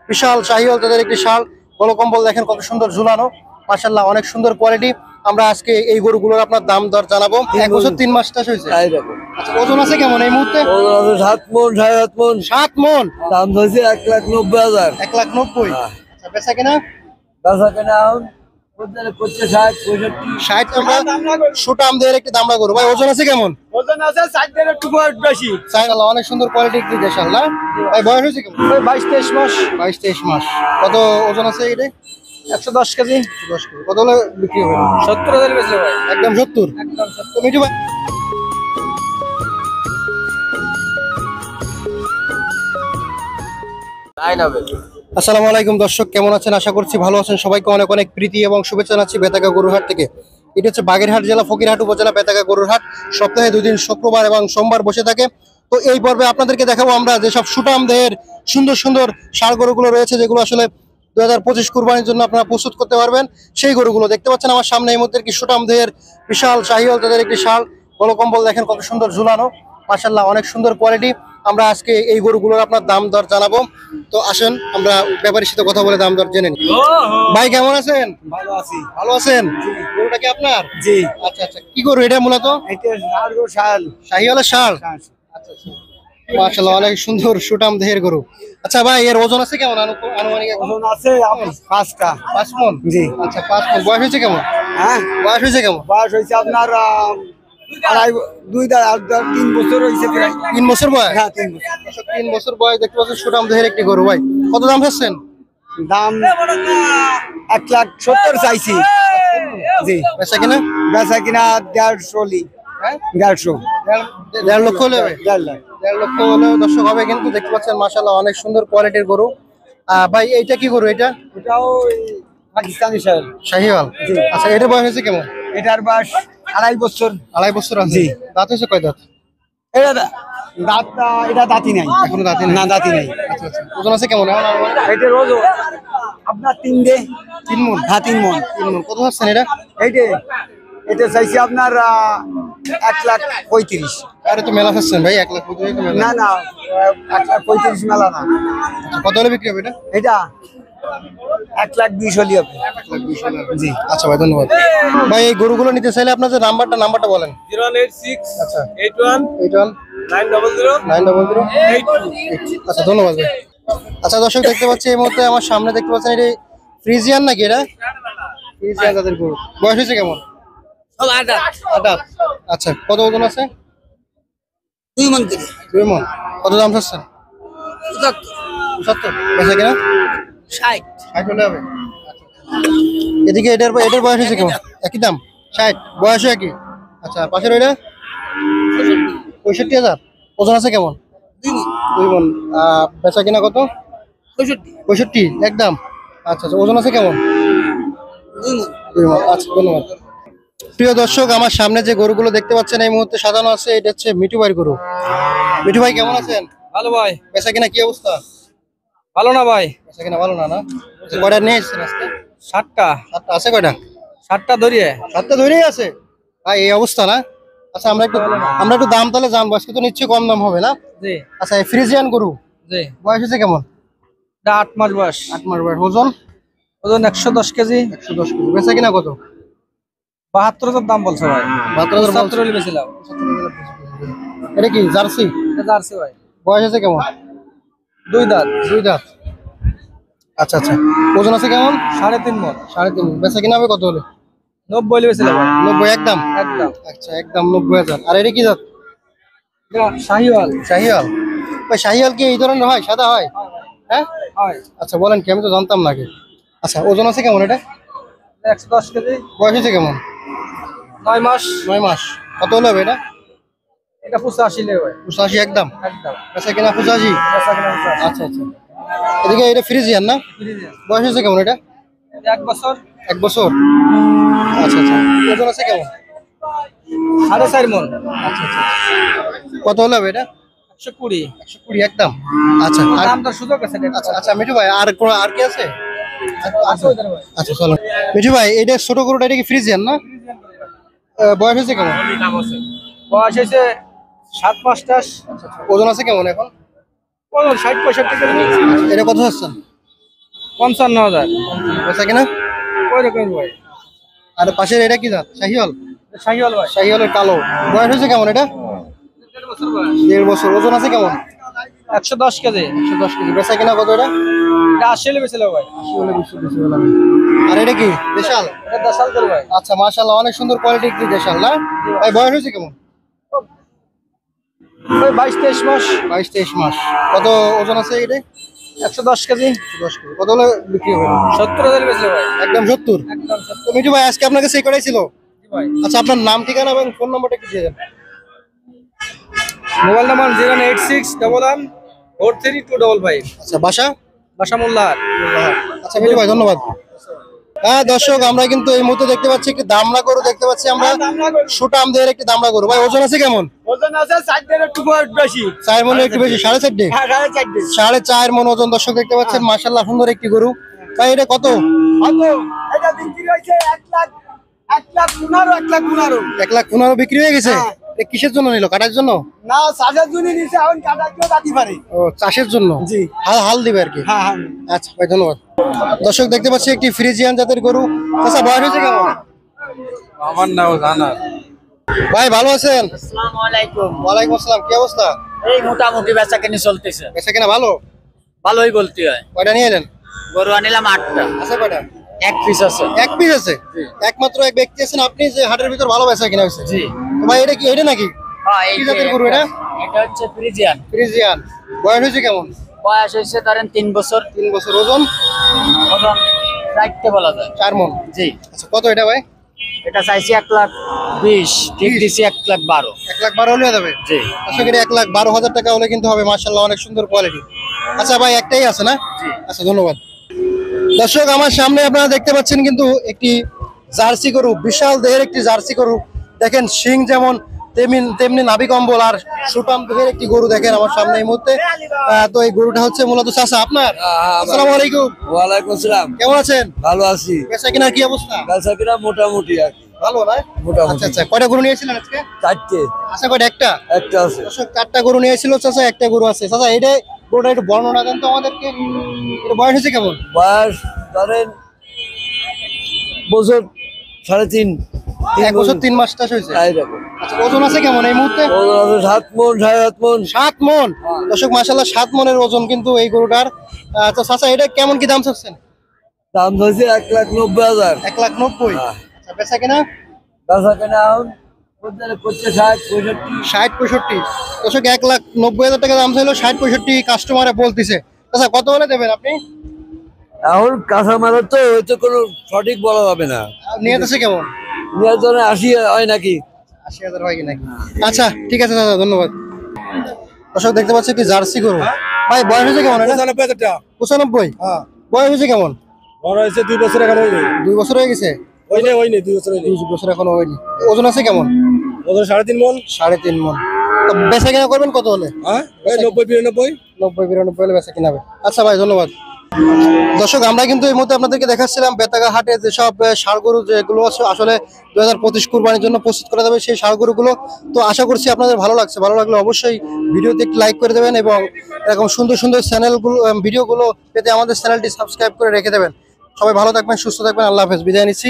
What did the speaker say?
বিশাল শাহিওয়াল তাদের একটি শাল, গলকম্বল দেখেন কত সুন্দর ঝুলানো, মাশাআল্লাহ অনেক সুন্দর কোয়ালিটি। আমরা আজকে এই গরুগুলোর আপনার দাম দর জানাবো। 1 বছর 3 মাস চাষ হয়েছে। আচ্ছা, ওজন আছে কেমন এই মুহূর্তে? 7 মন 7.5 মন। 7 মন। দাম হচ্ছে 1,90,000। 1,90,000। আচ্ছা, বেচা কেনা? বেচা কেনা করছে 60 65। 60 আমরা সুটামদের একটি দামড়া গরু। ভাই ওজন আছে কেমন? ওজন আছে 60 এর একটু বেশি। মাশাআল্লাহ অনেক সুন্দর কোয়ালিটি একটি দেশাল না? ভাই বয়স হয়েছে কেমন? 22-23 মাস। 22-23 মাস। কত ওজন আছে এটা? 110 কেজি। 10 কেজি। কত হলে বিক্রি হবে? 70,000 বেচলে ভাই। একদম 70। একদম তো মিঠু ভাই আসসালামু আলাইকুম দর্শক, কেমন আছেন? আশা করছি ভালো আছেন। সবাইকে অনেক অনেক প্রীতি এবং শুভেচ্ছা জানাচ্ছি বেতাগা গরুরহাট থেকে। এটা হচ্ছে বাগেরহাট জেলা ফকিরহাট উপজেলা বেতাগা গরুরহাট। সপ্তাহে 2 দিন শুক্রবার এবং সোমবার বসে থাকে। তো এই পর্বে আপনাদেরকে দেখাবো আমরা যেসব সুটাম দেহের সুন্দর সুন্দর ষাঁড় গরুগুলো রয়েছে, যেগুলো আসলে 2025 কুরবানির জন্য আপনারা প্রস্তুত করতে পারবেন। সেই গরুগুলো দেখতে পাচ্ছেন আমার সামনে। এই মধ্যে কি সুটাম দেহের বিশাল শাহিওয়াল তাদের একটি শাল, গলকম্বল দেখেন কত সুন্দর ঝুলানো, মাশাআল্লাহ অনেক সুন্দর কোয়ালিটি। আমরা আজকে এই গরুগুলোর আপনার দাম দর জানাবো। তো আসেন আমরা ব্যাপারীর সাথে কথা বলে দাম দর জেনে নিই। ভাই কেমন আছেন? ভালো আছি। ভালো আছেন? গরুটা কি আপনার? জি। আচ্ছা আচ্ছা, কি গরু এটা মূলত? এটা শাল। শাহিওয়ালের ষাঁড়। আচ্ছা আচ্ছা, মাশাআল্লাহ অনেক সুন্দর সুটাম দেহের গরু। আচ্ছা ভাই, এর ওজন আছে কেমন আনুমানিক? ওজন আছে 5টা। 5 মণ। জি। আচ্ছা 5 মণ। বয়স হয়েছে কেমন? হ্যাঁ, বয়স হয়েছে কেমন? বয়স হয়েছে আপনার 3 বছর হয়েছে প্রায়। 3 বছর বয়স? হ্যাঁ, 3 বছর। 3 বছর বয়স। দেখতে পাচ্ছেন সুটাম দেহের একটি গরু। ভাই কত দাম চাচ্ছেন? দাম 1,70,000 চাইছি। জি। বেচা কিনা? বেচা কিনা 150। হ্যাঁ, 150। 1.5 লক্ষ হলে হবে? 1.5 লাখ। 1.5 লক্ষ হলেও দর্শক হবে। কিন্তু দেখতে পাচ্ছেন মাশাআল্লাহ অনেক সুন্দর কোয়ালিটির গরু। ভাই এইটা কি গরু? এটা এটাও পাকিস্তানি শাল। শাহিওয়াল। জি। আচ্ছা, এটার বয়স হয়েছে কেমন? এটার বয়স 2.5 বছর। 2.5 বছর আছে? জি। দাঁত হয়েছে কয় দাঁত? এটা দাঁতি নাই এখনো দাঁতি নাই? না, দাঁতি নাই। আচ্ছা আচ্ছা, ওজন আছে কেমন? এটার ওজন আপনার 3 মণ। হ্যাঁ, 3 মণ। 3 মণ। কত চাচ্ছেন এটা? এটা চাইছি আপনার 1,35,000। আরে তো মেলা চাচ্ছেন ভাই, 1 লাখ 25 তো মেলা। না না, 1,35,000 মেলা না। আচ্ছা, কত হলে বিক্রি হবে এটা? এটা 1,20,000 হলি হবে। 1,20,000 হলে হবে। জি। আচ্ছা ভাই, ধন্যবাদ। ভাই এই গরুগুলো নিতে চাইলে আপনার যে নাম্বারটা বলেন। 086 আচ্ছা 81 81 900 900 82। আচ্ছা, ধন্যবাদ ভাই। আচ্ছা দর্শক, দেখতে পাচ্ছি এই মুহূর্তে আমার সামনে দেখতে পাচ্ছেন এটা ফ্রিজিয়ান নাকি? এটা ফ্রিজিয়ান তাদের গরু। বয়স হয়েছে কেমন? সব আটা। আটাত। আচ্ছা, কত ওজন আছে? 2 মণ করে। 2 মণ। কত দাম চাচ্ছেন? 75। বেচা কিনা? 60। 60 হলে হবে। এদিকে এটার বয়স হয়েছে কেমন? একই দাম 60, বয়সও একই। আচ্ছা, পাশের ওইটা 65,000। ওজন আছে কেমন? 2 মণ। 2 মণ। বেচা কিনা কত? 65। 65 একদম। আচ্ছা আচ্ছা, ওজন আছে কেমন? 2 মণ। 2 মণ। আচ্ছা, ধন্যবাদ। প্রিয় দর্শক, আমার সামনে যে গরুগুলো দেখতে পাচ্ছেন এই মুহূর্তে সাজানো আছে, এটা হচ্ছে মিঠু ভাইয়ের গরু। মিঠু ভাই কেমন আছেন? ভালো ভাই। বেচা কিনা কি অবস্থা? ভালো না ভাই। বেচা কিনা ভালো না? না, কয়টা নিয়ে এসেছেন আজকে? 60টা। 7টা আছে? কয়টা? 60টা ধরিয়ে। 7টা ধরেই আছে ভাই, এই অবস্থা না? আচ্ছা, আমরা একটু দাম তাহলে জানবো। আজকে তো নিশ্চয়ই কম দাম হবে না? জি আচ্ছা, এই ফ্রিজিয়ান গরু জি। বয়স হয়েছে কেমন? এটা 8 মাস বয়স। 8 মাস বয়স। ওজন? ওজন 110 কেজি। 110 কেজি। বেচা কিনা কত? 72,000 দাম বলছে ভাই। 72,000 বলছে। 70 হলে বেছিলাম। এটা কি জার্সি? এটা জার্সি ভাই। বয়স হয়েছে কেমন? 2 দাঁত। 2 দাঁত। আচ্ছা আচ্ছা, ওজন আছে কেমন? 3.5 মণ। 3.5। বেচা কিনা হবে কত হলে? 90 হলে বেছিলাম ভাই। 90 একদম? একদম। আচ্ছা, একদম 90,000। আর এটা কি জাত? এটা শাহিওয়াল। শাহিওয়াল। ভাই শাহিওয়াল কি এই ধরনের হয়, সাদা হয়? হ্যাঁ। হয়। আচ্ছা, বলেন কি, আমি তো জানতাম না আগে। আচ্ছা, ওজন আছে কেমন এটা? 110 কেজি। বয়স হয়েছে কেমন? 9 মাস। 9 মাস। কত হলে হবে এটা? এটা 85 লে ভাই। 85 একদম? একদম। বেচা কিনা 85? বেচা কিনা 85। আচ্ছা আচ্ছা। এদিকে এটা ফ্রিজিয়ান না? ফ্রিজে। বয়স হয়েছে কেমন এটা? এটা 1 বছর। 1 বছর। আচ্ছা আচ্ছা, ওজন আছে কেমন? 4.5 মণ। আচ্ছা আচ্ছা, কত হলে হবে এটা? 120। 120 একদম? আচ্ছা দাম তো সুযোগ আছে। আচ্ছা আচ্ছা, মিঠু ভাই আর কি আছে? আছে ওদের ভাই। আচ্ছা চলো। মিঠু ভাই, এটা ছোট গরুটা, এটা কি ফ্রিজিয়ান না? বয়স হয়েছে কেমন? বয়স হয়েছে 7 মাস। ওজন আছে কেমন এখন? ওজন 60-65 কেজি। এটা কত হচ্ছেন? 55,000 বেচা কিনা? ওই রকম ভাই। আর পাশের এটা কি জাত? শাহিওয়াল? শাহিওয়াল ভাই। শাহিওয়ালের কালো। বয়স হয়েছে কেমন এটা? 1.5 বছর ভাই। 1.5 বছর। ওজন আছে কেমন? 110 কেজি। 110 কেজি। বেচা কিনা কত এটা? এটা 80 হলে বেচে ভাই। আর এটা কি দেশাল? এটা 10 সাল করে ভাই। আচ্ছা মাশাআল্লাহ, অনেক সুন্দর কোয়ালিটির কি দেশাল না ভাই? বয়স হয়েছে কেমন? ওই 22-23 মাস। 22-23 মাস। কত ওজন আছে এটা? 110 কেজি। 10 কেজি। কত হলে বিক্রি হবে? 70,000 বেচে ভাই। একদম 70। একদম 70 তো মিঠু ভাই আজকে আপনাকে সেই করাই ছিল। ভাই। আচ্ছা আপনার নাম ঠিকানা এবং ফোন নাম্বারটা একটু দিয়ে দেন। Mobile number 086114325। আচ্ছা বাসা? বাসা মোল্লাহাট। আচ্ছা মিঠু ভাই ধন্যবাদ। হ্যাঁ দর্শক, আমরা কিন্তু এই মুহূর্তে দেখতে পাচ্ছি একটি দামড়া গরু দেখতে পাচ্ছি আমরা। সুটাম দেহের একটি দামড়া গরু। ভাই ওজন আছে কেমন? ওজন আছে 60 এর একটু বেশি। 4 মনের একটু বেশি, 4.5? হ্যাঁ 4.5 4.5 মন ওজন দর্শক দেখতে পাচ্ছেন। মাশাআল্লাহ সুন্দর একটি গরু। ভাই এটা কত? কত? এটা বিক্রি হয়েছে 1,15,000 1,15,000 বিক্রি হয়ে গেছে। হ্যাঁ। এটা কিসের জন্য নিল? কাটার জন্য? না, চাষের জন্য নিচে এখন কাটার জন্য দাঁতি পারে। ও চাষের জন্য? জি। হাল দিবে আর কি। হ্যাঁ হ্যাঁ। আচ্ছা ভাই ধন্যবাদ। দর্শক দেখতে পাচ্ছি একটি ফ্রিজিয়ান জাতের গরু। আচ্ছা বয়স হয়েছে কেমন? আমার নাম জানা। ভাই ভালো আছেন? আসসালামু আলাইকুম। ওয়ালাইকুম আসসালাম। কি অবস্থা? এই মোটামুটি বেচা কিনে চলতেছে, বেচা কিনা ভালো? ভালোই বলতে হয়। কয়টা নিয়ে এলেন? গরু আনিলাম 8টা, আছে কয়টা? এক পিস আছে। এক পিস আছে? একমাত্র এক ব্যক্তি আছেন আপনি যে হাটের ভিতর ভালো বেচা কিনা হয়েছে। জি। তো ভাই এটা কি, এটা নাকি হ্যাঁ, কি জাতের গরু এটা? এটা হচ্ছে ফ্রিজিয়ান। ফ্রিজিয়ান। বয়স হয়েছে কেমন? বয়স হয়েছে ধরেন 3 বছর। 3 বছর। ওজন? ওজন 60 বলা যায়। 4 মন। জি। আচ্ছা কত এটা ভাই? এটা চাইছি 1,20,000, ঠিক দিছি 1,12,000। 1,12,000 হলে যাবে? জি। আশা করি 1,12,000 টাকা হলে কিন্তু হবে। মাশাআল্লাহ অনেক সুন্দর কোয়ালিটি। আচ্ছা ভাই একটাই আছে না? জি। আচ্ছা ধন্যবাদ। দর্শক আমার সামনে আপনারা দেখতে পাচ্ছেন কিন্তু একটি জার্সি গরু, বিশাল দেহের একটি জার্সি গরু। দেখেন শিং যেমন তেমনি তেমনি নাভি কম্বল আর সুটাম দেহের একটি গরু দেখেন আমার সামনে এই মুহূর্তে। তো এই গরুটা হচ্ছে মূলত চাচা আপনার। আসসালামু আলাইকুম। ওয়ালাইকুম আসসালাম। কেমন আছেন? ভালো আছি। বেচা কিনার কি অবস্থা? ব্যবসা কিনা মোটামুটি আর কি। ভালো না? মোটামুটি। আচ্ছা আচ্ছা, কয়টা গরু নিয়েছিলেন আজকে? 4টে। আচ্ছা কয়টা? একটা? একটা আছে। দর্শক 4টা গরু নিয়েছিল চাচা, একটা গরু আছে। চাচা এটা গরুটা একটু বর্ণনা দেন তো আমাদেরকে। এটা বয়স হয়েছে কেমন? বয়স ধরেন বছর 3.5। 1 বছর 3 মাস চাষ হয়েছে। এইরকম। আচ্ছা ওজন আছে কেমন এই মুহূর্তে? ওজন আছে 7 মণ, 7.5 মণ। 7 মন। দর্শক মাশাআল্লাহ 7 মনের ওজন কিন্তু এই গরুটার। তো চাচা এটা কেমন কি দাম চাচ্ছেন? দাম হয়েছে 1,90,000। 1,90,000। হ্যাঁ। আচ্ছা বেচা কিনা? ব্যবসা কিনা এখন করছে 60, 65। 60-65। দর্শক 1,90,000 টাকা দাম ছিল, 60-65 কাস্টমারে বলতেছে। আচ্ছা কত হলে দেবেন আপনি? এখন কাঁচামালের তো হয়তো কোনো সঠিক বলা যাবে না। নিয়ে যাচ্ছে কেমন? নেওয়ার জন্য 80 হয় নাকি? 80,000 হয় কি নাকি? আচ্ছা ঠিক আছে দাদা ধন্যবাদ। দর্শক দেখতে পাচ্ছি কি জার্সি গরু। ভাই বয়স হয়েছে কেমন এটা? 95। হ্যাঁ। বয়স হয়েছে কেমন? বড় হয়েছে 2 বছর এখন হয়নি। 2 বছর হয়ে গেছে? হয়নি 2 বছর হয়নি। 2 বছর এখনো হয়নি। ওজন আছে কেমন? ওজন 3.5 মণ। 3.5 মন। তো বেচা কিনা করবেন কত হলে? হ্যাঁ 90-92। 90-92 হলে বেচা কিনা হবে। আচ্ছা ভাই ধন্যবাদ। দর্শক আমরা কিন্তু এই মুহূর্তে আপনাদেরকে দেখাচ্ছিলাম বেতাগা হাটে যেসব ষাঁড় গরু যেগুলো আছে আসলে 2025 কুরবানির জন্য প্রস্তুত করা যাবে সেই ষাঁড় গরুগুলো। তো আশা করছি আপনাদের ভালো লাগছে। ভালো লাগলে অবশ্যই ভিডিওতে একটি লাইক করে দেবেন এবং এরকম সুন্দর সুন্দর চ্যানেলগুলো ভিডিওগুলো পেতে আমাদের চ্যানেলটি সাবস্ক্রাইব করে রেখে দেবেন। সবাই ভালো থাকবেন, সুস্থ থাকবেন। আল্লাহ হাফেজ। বিদায় নিচ্ছি।